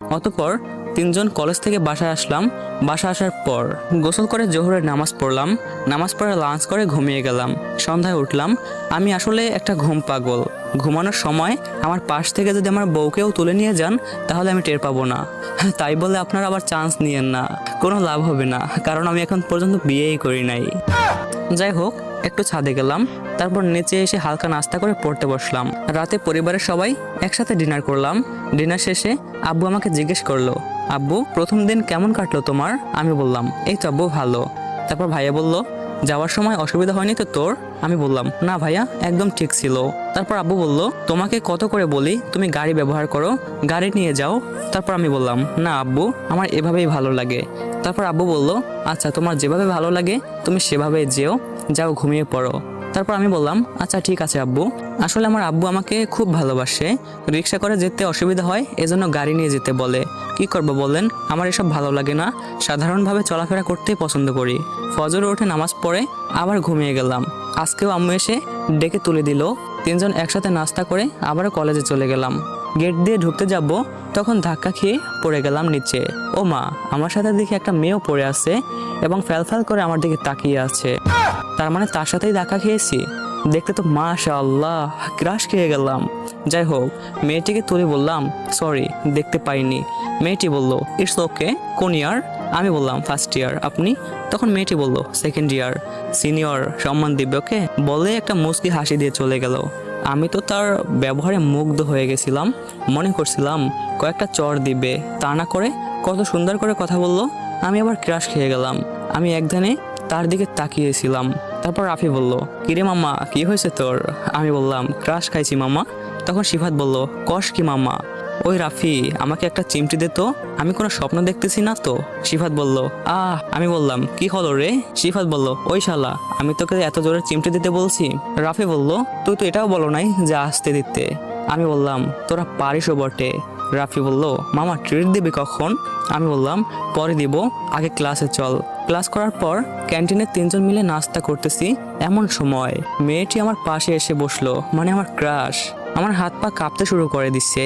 অতঃপর তিনজন কলেজ থেকে বাসায় আসলাম। বাসা আসার পর গোসল করে জোহরের নামাজ পড়লাম। নামাজ পড়ে লাঞ্চ করে ঘুমিয়ে গেলাম। সন্ধ্যায় উঠলাম। আমি আসলে একটা ঘুম পাগল। ঘুমানোর সময় আমার পাশ থেকে যদি আমার বউকেও তুলে নিয়ে যান তাহলে আমি টের পাবো না। তাই বলে আপনারা আবার চান্স নিয়েন না, কোনো লাভ হবে না, কারণ আমি এখন পর্যন্ত বিয়েই করি নাই। যাই হোক, একটু ছাদে গেলাম। তারপর নিচে এসে হালকা নাস্তা করে পড়তে বসলাম। রাতে পরিবারের সবাই একসাথে ডিনার করলাম। ডিনার শেষে আব্বু আমাকে জিজ্ঞেস করলো, আব্বু প্রথম দিন কেমন কাটলো তোমার? আমি বললাম, এই তো আব্বু ভালো। তারপর ভাইয়া বলল, যাওয়ার সময় অসুবিধা হয়নি তো তোর? আমি বললাম, না ভাইয়া, একদম ঠিক ছিল। তারপর আব্বু বলল, তোমাকে কত করে বলি তুমি গাড়ি ব্যবহার করো, গাড়ি নিয়ে যাও। তারপর আমি বললাম, না আব্বু, আমার এভাবেই ভালো লাগে। তারপর আব্বু বলল, আচ্ছা তোমার যেভাবে ভালো লাগে তুমি সেভাবেই যেও, যাও ঘুমিয়ে পড়ো। তারপর আমি বললাম, আচ্ছা ঠিক আছে আব্বু। আসলে আমার আব্বু আমাকে খুব ভালোবাসে। রিক্সা করে যেতে অসুবিধা হয়, এজন্য গাড়ি নিয়ে যেতে বলে। কি করব বলেন, আমার এসব ভালো লাগে না। সাধারণভাবে চলাফেরা করতেই পছন্দ করি। ফজরে উঠে নামাজ পড়ে আবার ঘুমিয়ে গেলাম। আজকেও আম্মু এসে ডেকে তুলে দিল। তিনজন একসাথে নাস্তা করে আবারও কলেজে চলে গেলাম। গেট দিয়ে ঢুকতে যাব, তখন ধাক্কা খেয়ে পড়ে গেলাম নিচে। ও মা, আমার সাথে দেখি একটা মেয়েও পড়ে আছে এবং ফ্যালফ্যাল করে আমার দিকে তাকিয়ে আছে। তার মানে তার সাথেই ধাক্কা খেয়েছি। দেখতে তো মাশাআল্লাহ, ক্রাশ খেয়ে গেলাম। যাই হোক, মেয়েটিকে তুলে বললাম, সরি দেখতে পাইনি। মেয়েটি বলল, ইটস ওকে। কোন ইয়ার? আমি বললাম, ফার্স্ট ইয়ার। আপনি? তখন মেয়েটি বলল, সেকেন্ড ইয়ার। সিনিয়র সম্মান দিবে ওকে, বলে একটা মুচকি হাসি দিয়ে চলে গেল। আমি তো তার ব্যবহারে মুগ্ধ হয়ে গেছিলাম। মনে করছিলাম কয়েকটা চর দিবে, তা না করে কত সুন্দর করে কথা বলল। আমি আবার ক্রাশ খেয়ে গেলাম। আমি একধানে তার দিকে তাকিয়েছিলাম। তারপর রাফি বলল, কিরে মামা, কি হয়েছে তোর? আমি বললাম, ক্রাশ খাইছি মামা। তখন সিফাত বলল, কষ কি মামা? ওই রাফি, আমাকে একটা চিমটি দে তো, আমি কোনো স্বপ্ন দেখতেছি না তো। সিফাত বলল, আমি বললাম, কি হলো রে? সিফাত বলল, ওই শালা, আমি তোকে এত জোরে চিমটি দিতে বলছি? রাফি বলল, তুই তো এটাও বলো নাই যে আসতে দিতে। আমি বললাম, তোরা পারিসও বটে। রাফি বলল, মামা ট্রিট দিবি কখন? আমি বললাম, পরে দিব, আগে ক্লাসে চল। ক্লাস করার পর ক্যান্টিনে তিনজন মিলে নাস্তা করতেছি, এমন সময় মেয়েটি আমার পাশে এসে বসলো, মানে আমার ক্রাশ। আমার হাত পা কাঁপতে শুরু করে দিচ্ছে।